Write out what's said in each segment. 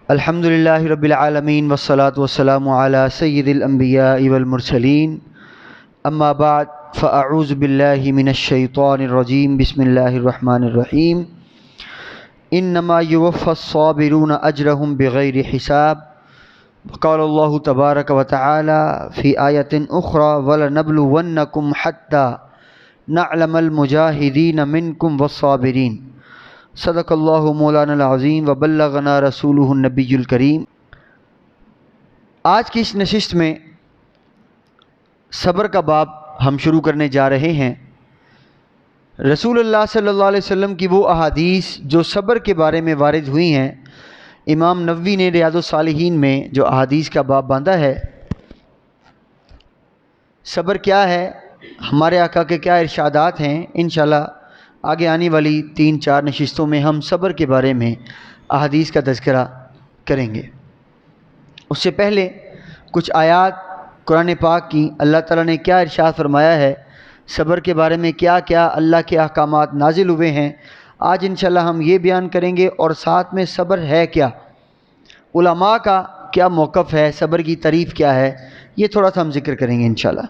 الحمد للہ رب العالمین والصلاة والسلام علی سید الانبیاء والمرسلین اما بعد فاعوذ باللہ من الشیطان الرجیم بسم اللہ الرحمن الرحیم انما یوفی الصابرون اجرهم بغیر حساب قال اللہ تبارک وتعالی فی آیت اخری وَلَنَبْلُوَنَّكُمْ حَتَّى نَعْلَمَ الْمُجَاهِدِينَ مِنْكُمْ وَالصَّابِرِينَ صدق اللہ مولانا العظیم وبلغنا رسولہ النبی الکریم۔ آج کی اس نشست میں صبر کا باب ہم شروع کرنے جا رہے ہیں۔ رسول اللہ صلی اللہ علیہ وسلم کی وہ احادیث جو صبر کے بارے میں وارد ہوئی ہیں، امام نووی نے ریاض الصالحین میں جو احادیث کا باب باندھا ہے، صبر کیا ہے، ہمارے آقا کے کیا ارشادات ہیں، انشاءاللہ آگے آنے والی 3-4 نشستوں میں ہم صبر کے بارے میں احادیث کا تذکرہ کریں گے۔ اس سے پہلے کچھ آیات قرآن پاک کی اللہ تعالیٰ نے کیا ارشاد فرمایا ہے، صبر کے بارے میں کیا کیا اللہ کے احکامات نازل ہوئے ہیں، آج انشاءاللہ ہم یہ بیان کریں گے، اور ساتھ میں صبر ہے کیا، علماء کا کیا موقف ہے، صبر کی تعریف کیا ہے، یہ تھوڑا سا ہم ذکر کریں گے انشاءاللہ۔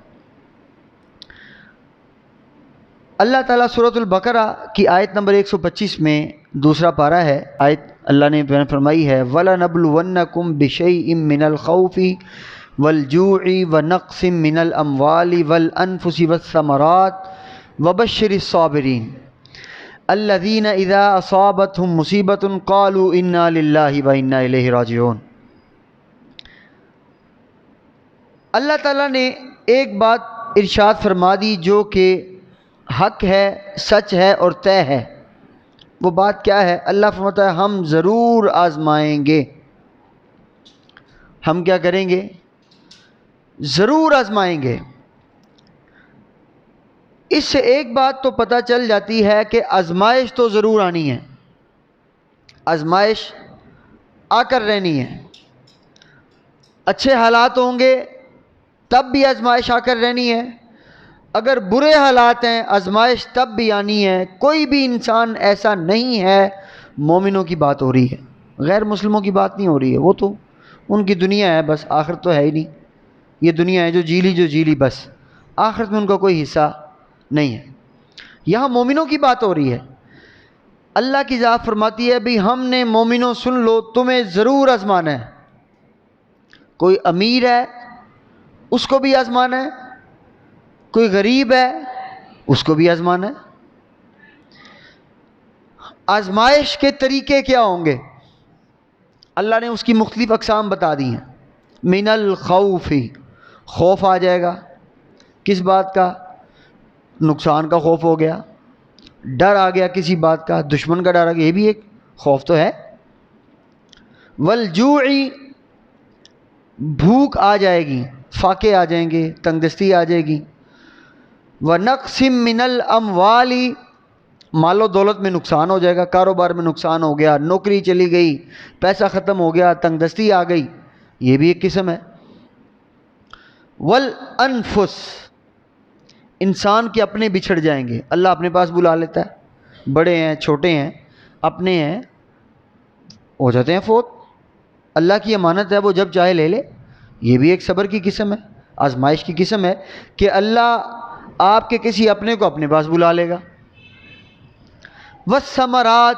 اللہ تعالیٰ سورۃ البقرہ کی آیت نمبر 125 میں دوسرا پارہ ہے، آیت اللہ نے بیان فرمائی ہے وَلَنَبْلُوَنَّكُمْ بِشَيْءٍ مِّنَ الْخَوْفِ وَالْجُوعِ وَنَقْصٍ مِّنَ الْأَمْوَالِ وَالْأَنفُسِ وَالثَّمَرَاتِ وَبَشِّرِ الصَّابِرِينَ الَّذِينَ إِذَا أَصَابَتْهُمْ مُصِيبَةٌ قَالُوا إِنَّا لِلَّهِ وَإِنَّا إِلَيْهِ راجعون۔ اللہ تعالیٰ نے ایک بات ارشاد فرما دی جو کہ حق ہے، سچ ہے اور طے ہے۔ وہ بات کیا ہے؟ اللہ فرماتا ہے ہم ضرور آزمائیں گے۔ ہم کیا کریں گے؟ ضرور آزمائیں گے۔ اس سے ایک بات تو پتہ چل جاتی ہے کہ آزمائش تو ضرور آنی ہے، آزمائش آ کر رہنی ہے۔ اچھے حالات ہوں گے تب بھی آزمائش آ کر رہنی ہے، اگر برے حالات ہیں آزمائش تب بھی آنی ہے۔ کوئی بھی انسان ایسا نہیں ہے، مومنوں کی بات ہو رہی ہے، غیر مسلموں کی بات نہیں ہو رہی ہے، وہ تو ان کی دنیا ہے، بس آخرت تو ہے ہی نہیں۔ یہ دنیا ہے جو جیلی بس، آخرت میں ان کا کوئی حصہ نہیں ہے۔ یہاں مومنوں کی بات ہو رہی ہے۔ اللہ کی ذات فرماتی ہے بھی ہم نے مومنوں سن لو، تمہیں ضرور آزمانا ہے۔ کوئی امیر ہے اس کو بھی آزمانا ہے، کوئی غریب ہے اس کو بھی آزمانا ہے۔ آزمائش کے طریقے کیا ہوں گے؟ اللہ نے اس کی مختلف اقسام بتا دی ہیں۔ من الخوف، خوف آ جائے گا، کس بات کا؟ نقصان کا خوف ہو گیا، ڈر آ گیا کسی بات کا، دشمن کا ڈر آ گیا، یہ بھی ایک خوف تو ہے۔ والجوع، بھوک آ جائے گی، فاقے آ جائیں گے، تنگ دستی آ جائے گی۔ وَنَقْصٍ مِّنَ الْأَمْوَالِ، مال و دولت میں نقصان ہو جائے گا، کاروبار میں نقصان ہو گیا، نوکری چلی گئی، پیسہ ختم ہو گیا، تنگ دستی آ گئی، یہ بھی ایک قسم ہے۔ وَالْأَنفُسِ، انسان کے اپنے بچھڑ جائیں گے، اللہ اپنے پاس بلا لیتا ہے، بڑے ہیں چھوٹے ہیں اپنے ہیں، ہو جاتے ہیں فوت، اللہ کی امانت ہے، وہ جب چاہے لے لے، یہ بھی ایک صبر کی قسم ہے، آزمائش کی قسم ہے کہ اللہ آپ کے کسی اپنے کو اپنے پاس بلا لے گا۔ والثمرات،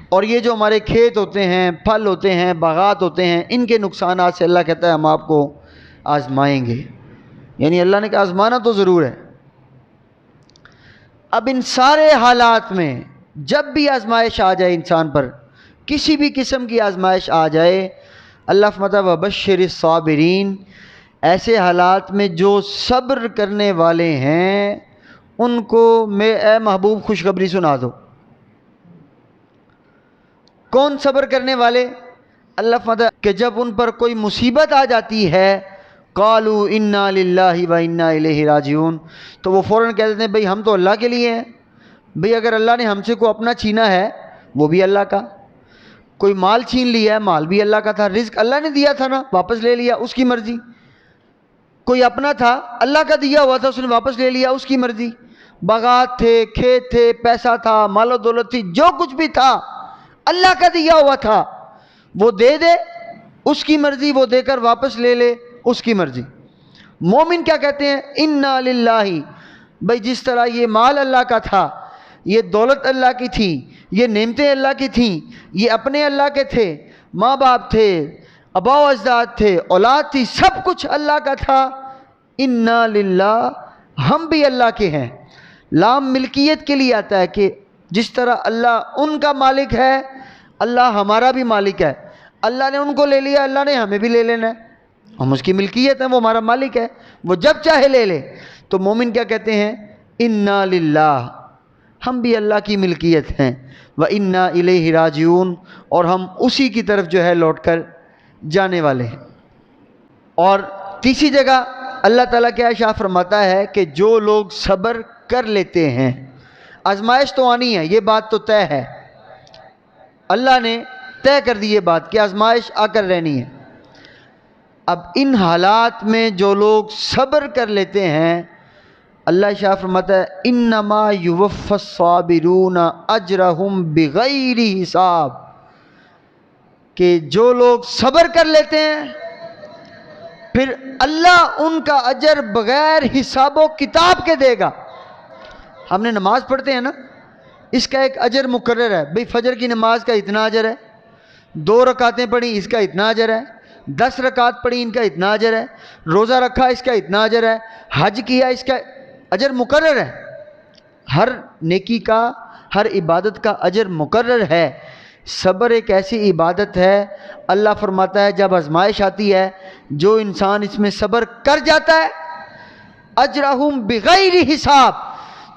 اور یہ جو ہمارے کھیت ہوتے ہیں، پھل ہوتے ہیں، باغات ہوتے ہیں، ان کے نقصانات سے اللہ کہتا ہے ہم آپ کو آزمائیں گے، یعنی اللہ نے کہا آزمانا تو ضرور ہے۔ اب ان سارے حالات میں جب بھی آزمائش آ جائے انسان پر، کسی بھی قسم کی آزمائش آ جائے، اللہ فرماتا ہے وبشر الصابرین، ایسے حالات میں جو صبر کرنے والے ہیں ان کو اے محبوب خوشخبری سنا دو۔ کون صبر کرنے والے؟ اللہ فرماتا ہے کہ جب ان پر کوئی مصیبت آ جاتی ہے قالوا انا للہ و انا الیہ راجعون، تو وہ فوراً کہہ دیتے ہیں بھئی ہم تو اللہ کے لیے ہیں، بھئی اگر اللہ نے ہم سے کوئی اپنا چھینا ہے وہ بھی اللہ کا، کوئی مال چھین لیا ہے مال بھی اللہ کا تھا، رزق اللہ نے دیا تھا نا، واپس لے لیا اس کی مرضی، کوئی اپنا تھا اللہ کا دیا ہوا تھا اس نے واپس لے لیا اس کی مرضی، باغات تھے، کھیت تھے، پیسہ تھا، مال و دولت تھی، جو کچھ بھی تھا اللہ کا دیا ہوا تھا، وہ دے دے اس کی مرضی، وہ دے کر واپس لے لے اس کی مرضی۔ مومن کیا کہتے ہیں؟ انا للہ، بھائی جس طرح یہ مال اللہ کا تھا، یہ دولت اللہ کی تھی، یہ نعمتیں اللہ کی تھیں، یہ اپنے اللہ کے تھے، ماں باپ تھے، آبا و اجداد تھے، اولاد تھی، سب کچھ اللہ کا تھا۔ انا للہ، ہم بھی اللہ کے ہیں۔ لام ملکیت کے لیے آتا ہے کہ جس طرح اللہ ان کا مالک ہے، اللہ ہمارا بھی مالک ہے۔ اللہ نے ان کو لے لیا، اللہ نے ہمیں بھی لے لینا ہے، ہم اس کی ملکیت ہیں، وہ ہمارا مالک ہے، وہ جب چاہے لے لے۔ تو مومن کیا کہتے ہیں؟ انا للہ، ہم بھی اللہ کی ملکیت ہیں، وَإِنَّا إِلَيْهِ رَاجِعُونَ، اور ہم اسی کی طرف جو ہے لوٹ کر جانے والے ہیں۔ اور تیسری جگہ اللہ تعالیٰ کیا ارشاد فرماتا ہے کہ جو لوگ صبر کر لیتے ہیں، آزمائش تو آنی ہے، یہ بات تو طے ہے، اللہ نے طے کر دی یہ بات کہ آزمائش آ کر رہنی ہے۔ اب ان حالات میں جو لوگ صبر کر لیتے ہیں، اللہ شاہ فرماتا ہے انما یوفی الصابرون اجرہم بغیر حساب، کہ جو لوگ صبر کر لیتے ہیں پھر اللہ ان کا اجر بغیر حساب و کتاب کے دے گا۔ ہم نے نماز پڑھتے ہیں نا، اس کا ایک اجر مقرر ہے، بھئی فجر کی نماز کا اتنا اجر ہے، 2 رکعتیں پڑھی اس کا اتنا اجر ہے، 10 رکعت پڑھی ان کا اتنا اجر ہے، روزہ رکھا اس کا اتنا اجر ہے، حج کیا اس کا اجر مقرر ہے۔ ہر نیکی کا، ہر عبادت کا اجر مقرر ہے۔ صبر ایک ایسی عبادت ہے، اللہ فرماتا ہے جب آزمائش آتی ہے، جو انسان اس میں صبر کر جاتا ہے، اجرہم بغیر حساب،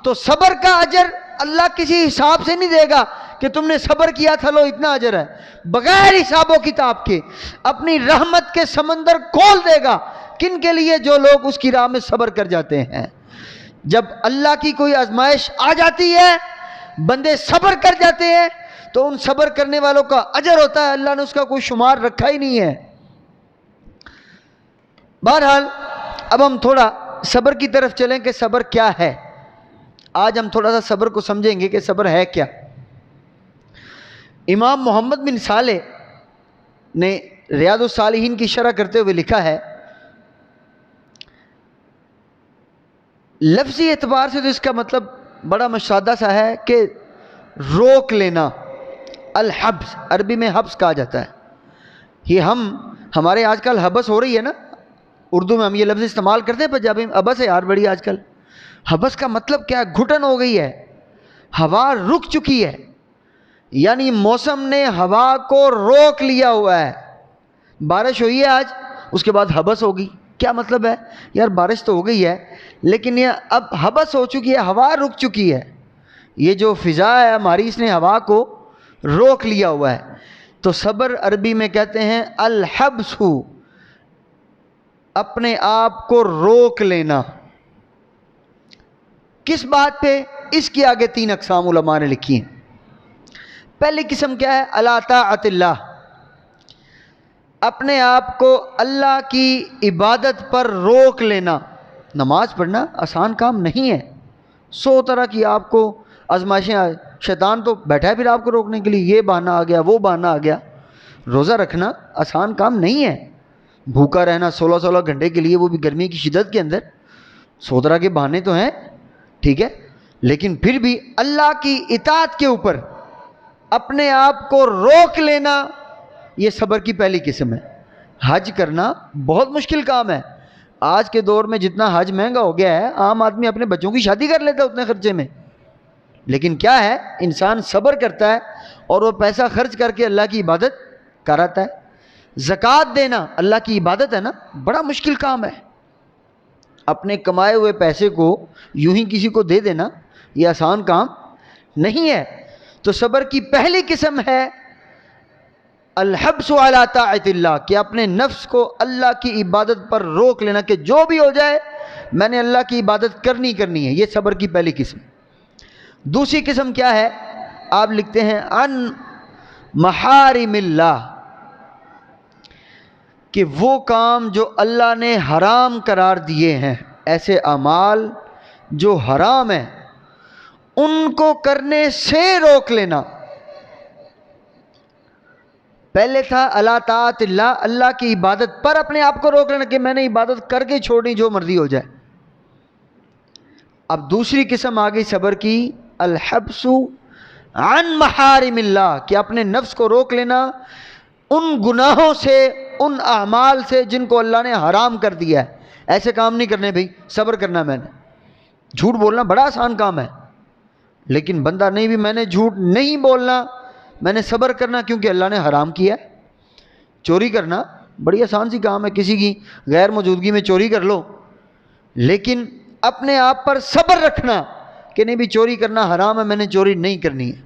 تو صبر کا اجر اللہ کسی حساب سے نہیں دے گا کہ تم نے صبر کیا تھا لو اتنا اجر ہے، بغیر حساب و کتاب کے اپنی رحمت کے سمندر کھول دے گا۔ کن کے لیے؟ جو لوگ اس کی راہ میں صبر کر جاتے ہیں۔ جب اللہ کی کوئی آزمائش آ جاتی ہے، بندے صبر کر جاتے ہیں، تو ان صبر کرنے والوں کا اجر ہوتا ہے، اللہ نے اس کا کوئی شمار رکھا ہی نہیں ہے۔ بہرحال اب ہم تھوڑا صبر کی طرف چلیں کہ صبر کیا ہے۔ آج ہم تھوڑا سا صبر کو سمجھیں گے کہ صبر ہے کیا۔ امام محمد بن صالح نے ریاض الصالحین کی شرح کرتے ہوئے لکھا ہے، لفظی اعتبار سے تو اس کا مطلب بڑا مشاہدہ سا ہے کہ روک لینا، الحبس، عربی میں حبس کہا جاتا ہے۔ یہ ہمارے آج کل حبس ہو رہی ہے نا، اردو میں ہم یہ لفظ استعمال کرتے ہیں، پنجابی میں حبس ہے یار بڑی آج کل۔ حبس کا مطلب کیا ہے؟ گھٹن ہو گئی ہے، ہوا رک چکی ہے، یعنی موسم نے ہوا کو روک لیا ہوا ہے۔ بارش ہوئی ہے آج، اس کے بعد حبس ہوگی، کیا مطلب ہے؟ یار بارش تو ہو گئی ہے لیکن یہ اب حبس ہو چکی ہے، ہوا رک چکی ہے، یہ جو فضا ہے ہماری اس نے ہوا کو روک لیا ہوا ہے۔ تو صبر عربی میں کہتے ہیں الحبس، اپنے آپ کو روک لینا۔ کس بات پہ؟ اس کی آگے 3 اقسام علماء نے لکھی ہیں۔ پہلی قسم کیا ہے؟ علی طاعت اللہ، اپنے آپ کو اللہ کی عبادت پر روک لینا۔ نماز پڑھنا آسان کام نہیں ہے، 100 طرح کی آپ کو آزمائشیں، شیطان تو بیٹھا ہے پھر آپ کو روکنے کے لیے، یہ بہانہ آ گیا وہ بہانہ آ گیا۔ روزہ رکھنا آسان کام نہیں ہے، بھوکا رہنا 16 گھنٹے کے لیے، وہ بھی گرمی کی شدت کے اندر، 100 طرح کے بہانے تو ہیں، ٹھیک ہے، لیکن پھر بھی اللہ کی اطاعت کے اوپر اپنے آپ کو روک لینا، یہ صبر کی پہلی قسم ہے۔ حج کرنا بہت مشکل کام ہے، آج کے دور میں جتنا حج مہنگا ہو گیا ہے، عام آدمی اپنے بچوں کی شادی کر لیتا ہے اتنے خرچے میں، لیکن کیا ہے، انسان صبر کرتا ہے اور وہ پیسہ خرچ کر کے اللہ کی عبادت کراتا ہے۔ زکوٰۃ دینا اللہ کی عبادت ہے نا، بڑا مشکل کام ہے، اپنے کمائے ہوئے پیسے کو یوں ہی کسی کو دے دینا یہ آسان کام نہیں ہے۔ تو صبر کی پہلی قسم ہے الحبس علی طاعت اللہ، کہ اپنے نفس کو اللہ کی عبادت پر روک لینا کہ جو بھی ہو جائے میں نے اللہ کی عبادت کرنی ہے، یہ صبر کی پہلی قسم۔ دوسری قسم کیا ہے؟ آپ لکھتے ہیں عن محارم اللہ، کہ وہ کام جو اللہ نے حرام قرار دیے ہیں، ایسے اعمال جو حرام ہیں ان کو کرنے سے روک لینا۔ پہلے تھا اللہ طاعت اللہ، اللہ کی عبادت پر اپنے آپ کو روک لینا کہ میں نے عبادت کر کے چھوڑنی جو مرضی ہو جائے۔ اب دوسری قسم آ گئی صبر کی، الحبس عن محارم اللہ، کہ اپنے نفس کو روک لینا ان گناہوں سے، ان اعمال سے جن کو اللہ نے حرام کر دیا ہے۔ ایسے کام نہیں کرنے بھائی، صبر کرنا میں نے۔ جھوٹ بولنا بڑا آسان کام ہے، لیکن بندہ نہیں بھی میں نے جھوٹ نہیں بولنا، میں نے صبر کرنا کیونکہ اللہ نے حرام کیا ہے۔ چوری کرنا بڑی آسان سی کام ہے، کسی کی غیر موجودگی میں چوری کر لو، لیکن اپنے آپ پر صبر رکھنا کہ نہیں بھی چوری کرنا حرام ہے، میں نے چوری نہیں کرنی ہے۔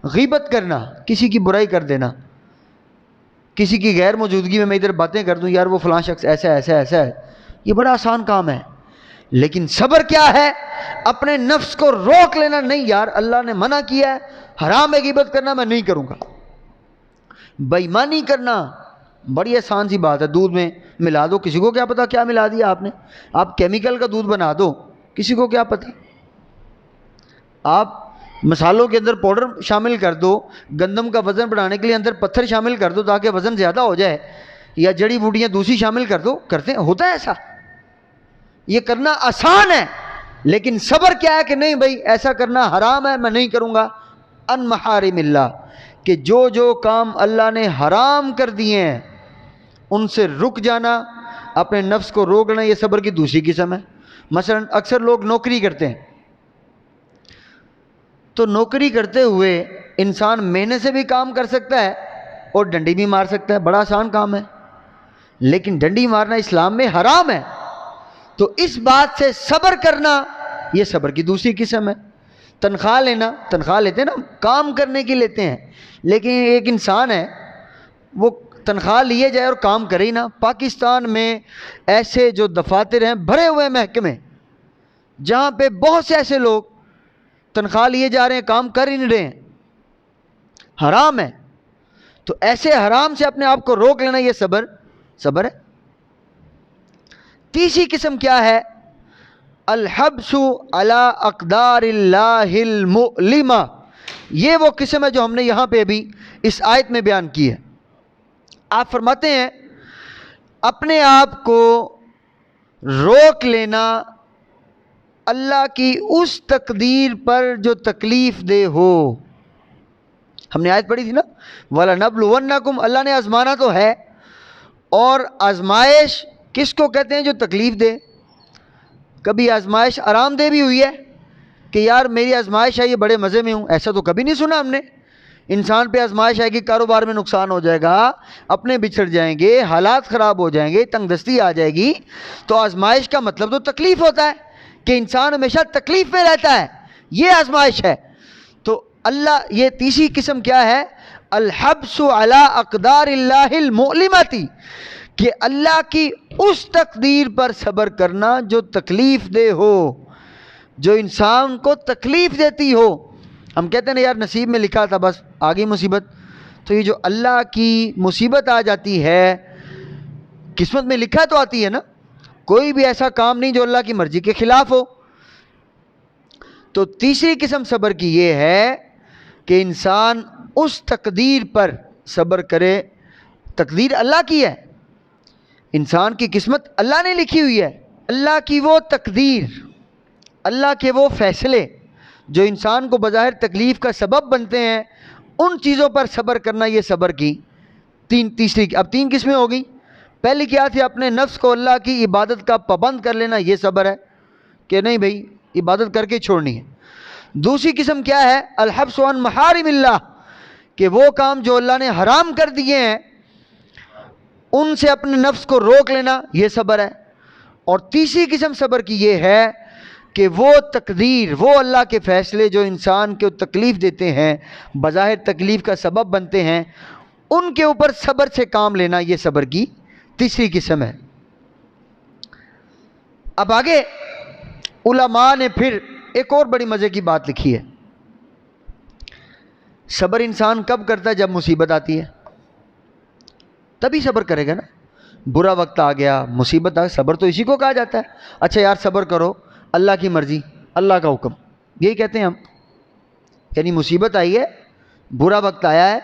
غیبت کرنا، کسی کی برائی کر دینا، کسی کی غیر موجودگی میں ادھر باتیں کر دوں، یار وہ فلاں شخص ایسا ایسا ایسا ہے، یہ بڑا آسان کام ہے۔ لیکن صبر کیا ہے؟ اپنے نفس کو روک لینا، نہیں یار اللہ نے منع کیا ہے، حرام ہے غیبت کرنا، میں نہیں کروں گا۔ بے ایمانی کرنا بڑی آسان سی بات ہے، دودھ میں ملا دو، کسی کو کیا پتا کیا ملا دیا آپ نے، آپ کیمیکل کا دودھ بنا دو، کسی کو کیا پتا۔ آپ مسالوں کے اندر پاؤڈر شامل کر دو، گندم کا وزن بڑھانے کے لیے اندر پتھر شامل کر دو تاکہ وزن زیادہ ہو جائے، یا جڑی بوٹیاں دوسری شامل کر دو، کرتے ہیں، ہوتا ہے ایسا۔ یہ کرنا آسان ہے، لیکن صبر کیا ہے کہ نہیں بھائی ایسا کرنا حرام ہے، میں نہیں کروں گا۔ ان محارم اللہ، کہ جو جو کام اللہ نے حرام کر دیے ہیں ان سے رک جانا، اپنے نفس کو روکنا، یہ صبر کی دوسری قسم ہے۔ مثلا اکثر لوگ نوکری کرتے ہیں، تو نوکری کرتے ہوئے انسان محنت سے بھی کام کر سکتا ہے اور ڈنڈی بھی مار سکتا ہے، بڑا آسان کام ہے، لیکن ڈنڈی مارنا اسلام میں حرام ہے۔ تو اس بات سے صبر کرنا یہ صبر کی دوسری قسم ہے۔ تنخواہ لینا، تنخواہ لیتے ہیں نا، کام کرنے کی لیتے ہیں، لیکن ایک انسان ہے وہ تنخواہ لیے جائے اور کام کرے ہی نہ۔ پاکستان میں ایسے جو دفاتر ہیں بھرے ہوئے محکمے، جہاں پہ بہت سے ایسے لوگ تنخواہ لیے جا رہے ہیں، کام کر ہی نہیں رہے ہیں، حرام ہے۔ تو ایسے حرام سے اپنے آپ کو روک لینا یہ صبر ہے۔ تیسری قسم کیا ہے؟ الحبس علی اقدار اللہ المؤلمہ، یہ وہ قسم ہے جو ہم نے یہاں پہ ابھی اس آیت میں بیان کی ہے۔ آپ فرماتے ہیں اپنے آپ کو روک لینا اللہ کی اس تقدیر پر جو تکلیف دہ ہو۔ ہم نے آیت پڑھی تھی نا، وَلَنَبْلُوَنَّكُمْ، اللہ نے آزمانا تو ہے، اور آزمائش کس کو کہتے ہیں؟ جو تکلیف دے۔ کبھی آزمائش آرام دہ بھی ہوئی ہے کہ یار میری آزمائش ہے، یہ بڑے مزے میں ہوں، ایسا تو کبھی نہیں سنا ہم نے۔ انسان پہ آزمائش آئے گی، کاروبار میں نقصان ہو جائے گا، اپنے بچھڑ جائیں گے، حالات خراب ہو جائیں گے، تنگ دستی آ جائے گی، تو آزمائش کا مطلب تو تکلیف ہوتا ہے کہ انسان ہمیشہ تکلیف میں رہتا ہے، یہ آزمائش ہے۔ تو اللہ، یہ تیسری قسم کیا ہے؟ الحبس علی اقدار اللہ المؤلمتی، کہ اللہ کی اس تقدیر پر صبر کرنا جو تکلیف دہ ہو، جو انسان کو تکلیف دیتی ہو۔ ہم کہتے ہیں نا یار نصیب میں لکھا تھا بس آگئی مصیبت، تو یہ جو اللہ کی مصیبت آ جاتی ہے، قسمت میں لکھا تو آتی ہے نا، کوئی بھی ایسا کام نہیں جو اللہ کی مرضی کے خلاف ہو۔ تو تیسری قسم صبر کی یہ ہے کہ انسان اس تقدیر پر صبر کرے، تقدیر اللہ کی ہے، انسان کی قسمت اللہ نے لکھی ہوئی ہے، اللہ کی وہ تقدیر، اللہ کے وہ فیصلے جو انسان کو بظاہر تکلیف کا سبب بنتے ہیں، ان چیزوں پر صبر کرنا یہ صبر کی تیسری۔ اب تین قسمیں ہو گئیں۔ پہلی کیا تھی؟ اپنے نفس کو اللہ کی عبادت کا پابند کر لینا، یہ صبر ہے کہ نہیں بھائی عبادت کر کے چھوڑنی ہے۔ دوسری قسم کیا ہے؟ الحبس عن محارم اللہ، کہ وہ کام جو اللہ نے حرام کر دیے ہیں ان سے اپنے نفس کو روک لینا، یہ صبر ہے۔ اور تیسری قسم صبر کی یہ ہے کہ وہ تقدیر، وہ اللہ کے فیصلے جو انسان کو تکلیف دیتے ہیں، بظاہر تکلیف کا سبب بنتے ہیں، ان کے اوپر صبر سے کام لینا، یہ صبر کی تیسری قسم ہے۔ اب آگے علماء نے پھر ایک اور بڑی مزے کی بات لکھی ہے۔ صبر انسان کب کرتا ہے؟ جب مصیبت آتی ہے تبھی صبر کرے گا نا۔ برا وقت آ گیا، مصیبت آ گئی، صبر تو اسی کو کہا جاتا ہے۔ اچھا یار صبر کرو، اللہ کی مرضی، اللہ کا حکم، یہی کہتے ہیں ہم۔ یعنی مصیبت آئی ہے، برا وقت آیا ہے،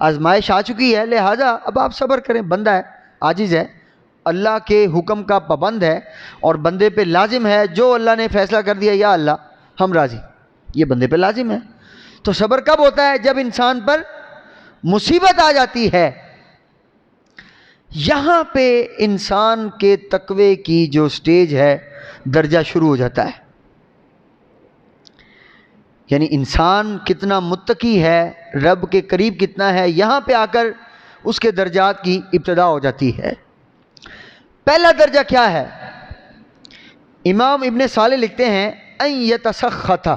آزمائش آ چکی ہے، لہٰذا اب آپ صبر کریں. بندہ ہے، عاجز ہے، اللہ کے حکم کا پابند ہے، اور بندے پہ لازم ہے جو اللہ نے فیصلہ کر دیا یا اللہ ہم راضی، یہ بندے پہ لازم ہے. تو صبر کب ہوتا ہے؟ جب انسان پر مصیبت آ جاتی ہے. یہاں پہ انسان کے تقوی کی جو سٹیج ہے، درجہ شروع ہو جاتا ہے. یعنی انسان کتنا متقی ہے، رب کے قریب کتنا ہے، یہاں پہ آ کر اس کے درجات کی ابتدا ہو جاتی ہے. پہلا درجہ کیا ہے؟ امام ابن صالح لکھتے ہیں ان یتسخط،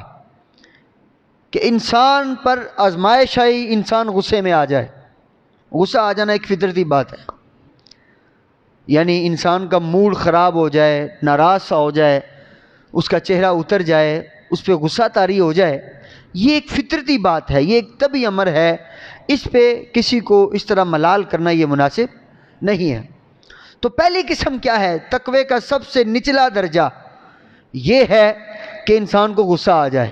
کہ انسان پر آزمائش آئی، انسان غصے میں آ جائے. غصہ آ جانا ایک فطرتی بات ہے، یعنی انسان کا موڈ خراب ہو جائے، ناراض سا ہو جائے، اس کا چہرہ اتر جائے، اس پہ غصہ طاری ہو جائے، یہ ایک فطرتی بات ہے، یہ ایک طبعی امر ہے. اس پہ کسی کو اس طرح ملال کرنا یہ مناسب نہیں ہے. تو پہلی قسم کیا ہے؟ تقوی کا سب سے نچلا درجہ یہ ہے کہ انسان کو غصہ آ جائے.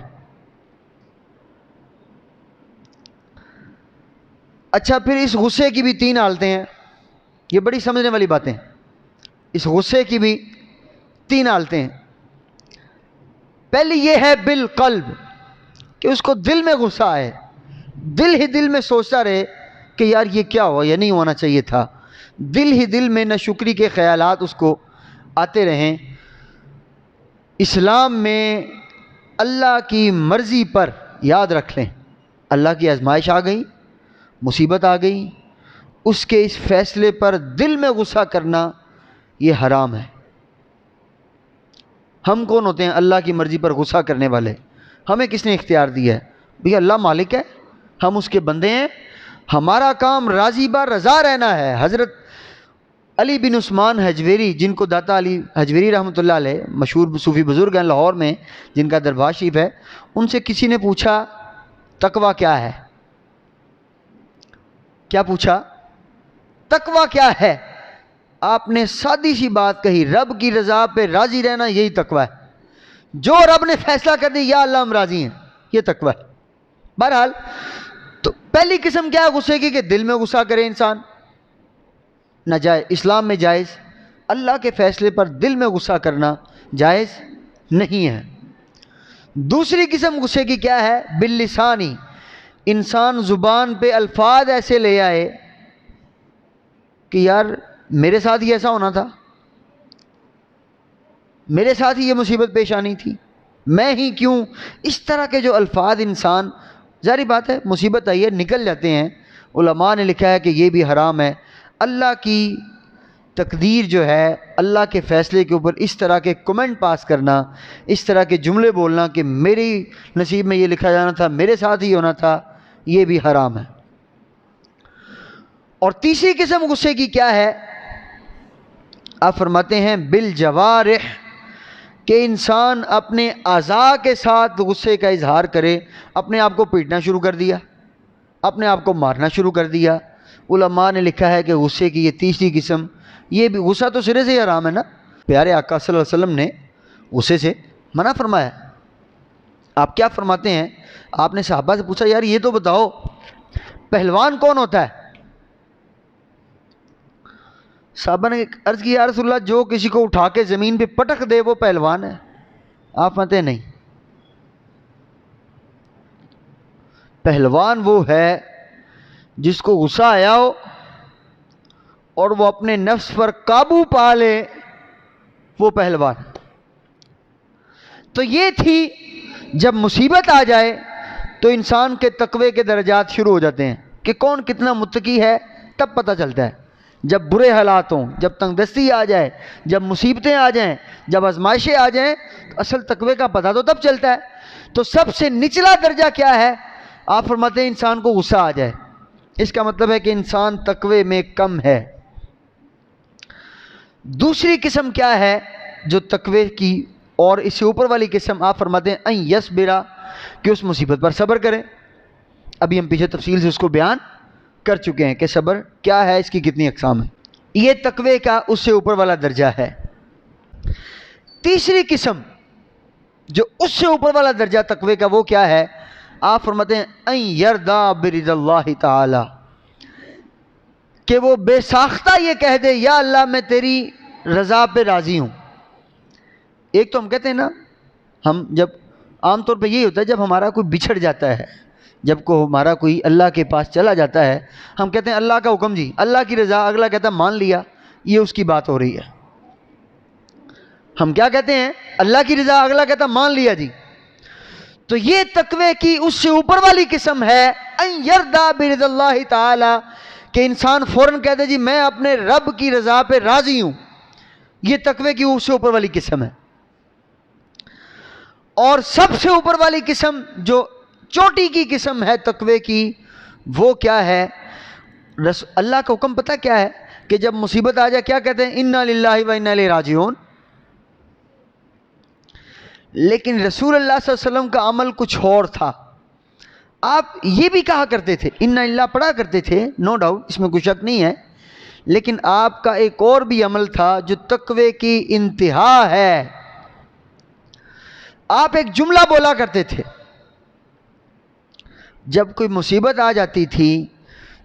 اچھا، پھر اس غصے کی بھی 3 حالتیں ہیں، یہ بڑی سمجھنے والی باتیں. اس غصے کی بھی 3 حالتیں ہیں. پہلی یہ ہے بالقلب، کہ اس کو دل میں غصہ آئے، دل ہی دل میں سوچتا رہے کہ یار یہ کیا ہوا، یہ نہیں ہونا چاہیے تھا. دل ہی دل میں ناشکری کے خیالات اس کو آتے رہیں. اسلام میں اللہ کی مرضی پر، یاد رکھ لیں، اللہ کی آزمائش آ گئی، مصیبت آ گئی، اس کے اس فیصلے پر دل میں غصہ کرنا یہ حرام ہے. ہم کون ہوتے ہیں اللہ کی مرضی پر غصہ کرنے والے؟ ہمیں کس نے اختیار دیا ہے؟ بھئی اللہ مالک ہے، ہم اس کے بندے ہیں، ہمارا کام راضی بار رضا رہنا ہے. حضرت علی بن عثمان حجویری، جن کو داتا علی حجویری رحمۃ اللہ علیہ، مشہور صوفی بزرگ ہیں لاہور میں، جن کا دربار شریف ہے، ان سے کسی نے پوچھا تقویٰ کیا ہے؟ کیا پوچھا؟ تقویٰ کیا ہے؟ آپ نے سادی سی بات کہی، رب کی رضا پہ راضی رہنا یہی تقویٰ ہے. جو رب نے فیصلہ کر دی یا اللہ ہم راضی ہیں، یہ تقویٰ ہے. بہرحال تو پہلی قسم کیا ہے غصے کی؟ کہ دل میں غصہ کرے انسان، ناجائز، اسلام میں جائز. اللہ کے فیصلے پر دل میں غصہ کرنا جائز نہیں ہے. دوسری قسم غصے کی کیا ہے؟ باللسانی، انسان زبان پہ الفاظ ایسے لے آئے کہ یار میرے ساتھ ہی ایسا ہونا تھا، میرے ساتھ ہی یہ مصیبت پیش آنی تھی، میں ہی کیوں. اس طرح کے جو الفاظ انسان، ظاہری بات ہے مصیبت آئی ہے، نکل جاتے ہیں. علماء نے لکھا ہے کہ یہ بھی حرام ہے. اللہ کی تقدیر جو ہے، اللہ کے فیصلے کے اوپر اس طرح کے کمنٹ پاس کرنا، اس طرح کے جملے بولنا کہ میری نصیب میں یہ لکھا جانا تھا، میرے ساتھ ہی ہونا تھا، یہ بھی حرام ہے. اور تیسری قسم غصے کی کیا ہے؟ آپ فرماتے ہیں بالجوارح، کہ انسان اپنے اعضاء کے ساتھ غصے کا اظہار کرے. اپنے آپ کو پیٹنا شروع کر دیا، اپنے آپ کو مارنا شروع کر دیا. علماء نے لکھا ہے کہ غصے کی یہ تیسری قسم، یہ بھی غصہ تو سرے سے ہی حرام ہے نا. پیارے آقا صلی اللہ علیہ وسلم نے غصے سے منع فرمایا. آپ کیا فرماتے ہیں؟ آپ نے صحابہ سے پوچھا یار یہ تو بتاؤ پہلوان کون ہوتا ہے؟ صحابہ نے عرض کی یا رسول اللہ جو کسی کو اٹھا کے زمین پہ پٹک دے وہ پہلوان ہے. آپ فرماتے ہیں نہیں، پہلوان وہ ہے جس کو غصہ آیا ہو اور وہ اپنے نفس پر قابو پا لے، وہ پہلوان. تو یہ تھی جب مصیبت آ جائے تو انسان کے تقوی کے درجات شروع ہو جاتے ہیں کہ کون کتنا متقی ہے. تب پتہ چلتا ہے جب برے حالات ہوں، جب تنگ دستی آ جائے، جب مصیبتیں آ جائیں، جب آزمائشیں آ جائیں، تو اصل تقوی کا پتہ تو تب چلتا ہے. تو سب سے نچلا درجہ کیا ہے؟ آپ فرماتے ہیں انسان کو غصہ آ جائے. اس کا مطلب ہے کہ انسان تقوی میں کم ہے. دوسری قسم کیا ہے جو تقوی کی اور اس سے اوپر والی قسم؟ آپ فرماتے ہیں ان یصبرا، کہ اس مصیبت پر صبر کریں. ابھی ہم پیچھے تفصیل سے اس کو بیان کر چکے ہیں کہ صبر کیا ہے، اس کی کتنی اقسام ہیں. یہ تقوی کا اس سے اوپر والا درجہ ہے. تیسری قسم جو اس سے اوپر والا درجہ تقوی کا وہ کیا ہے؟ آپ فرماتے ہیں ان یرضا برضا اللہ تعالی، کہ وہ بے ساختہ یہ کہہ دے یا اللہ میں تیری رضا پہ راضی ہوں. ایک تو ہم کہتے ہیں نا، ہم جب عام طور پہ یہی ہوتا ہے جب ہمارا کوئی بچھڑ جاتا ہے، جب کو ہمارا کوئی اللہ کے پاس چلا جاتا ہے، ہم کہتے ہیں اللہ کا حکم جی، اللہ کی رضا. اگلا کہتا ہے مان لیا، یہ اس کی بات ہو رہی ہے. ہم کیا کہتے ہیں؟ اللہ کی رضا، اگلا کہتا ہے مان لیا جی. تو یہ تقوی کی اس سے اوپر والی قسم ہے، ان یرضا برضا اللہ تعالی، کہ انسان فوراً کہتے جی میں اپنے رب کی رضا پہ راضی ہوں. یہ تقوی کی اس سے اوپر والی قسم ہے. اور سب سے اوپر والی قسم جو چوٹی کی قسم ہے تقوی کی، وہ کیا ہے؟ اللہ کا حکم پتہ کیا ہے؟ کہ جب مصیبت آ جائے کیا کہتے ہیں؟ انا للہ و انا الیہ راجعون. لیکن رسول اللہ صلی اللہ علیہ وسلم کا عمل کچھ اور تھا. آپ یہ بھی کہا کرتے تھے، انا للہ پڑھا کرتے تھے، نو ڈاؤٹ، اس میں کوئی شک نہیں ہے. لیکن آپ کا ایک اور بھی عمل تھا جو تقوی کی انتہا ہے. آپ ایک جملہ بولا کرتے تھے جب کوئی مصیبت آ جاتی تھی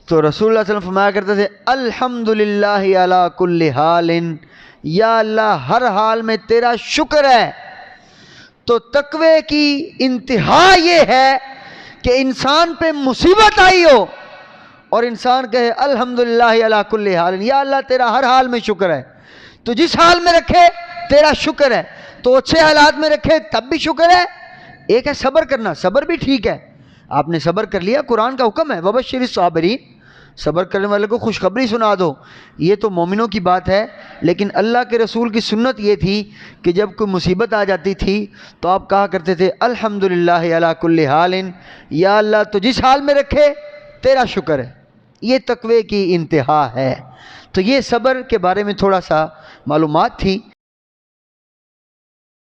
تو رسول اللہ صلی اللہ علیہ وسلم فرمایا کرتے تھے الحمدللہ علی کل حال، یا اللہ ہر حال میں تیرا شکر ہے. تو تقوی کی انتہا یہ ہے کہ انسان پہ مصیبت آئی ہو اور انسان کہے الحمدللہ علی کل حال، یا اللہ تیرا ہر حال میں شکر ہے. تو جس حال میں رکھے تیرا شکر ہے، تو اچھے حالات میں رکھے تب بھی شکر ہے. ایک ہے صبر کرنا، صبر بھی ٹھیک ہے، آپ نے صبر کر لیا، قرآن کا حکم ہے وبشر الصابرین، صبر کرنے والے کو خوشخبری سنا دو، یہ تو مومنوں کی بات ہے. لیکن اللہ کے رسول کی سنت یہ تھی کہ جب کوئی مصیبت آ جاتی تھی تو آپ کہا کرتے تھے الحمدللہ علی کل حال، یا اللہ تو جس حال میں رکھے تیرا شکر ہے. یہ تقوی کی انتہا ہے. تو یہ صبر کے بارے میں تھوڑا سا معلومات تھی.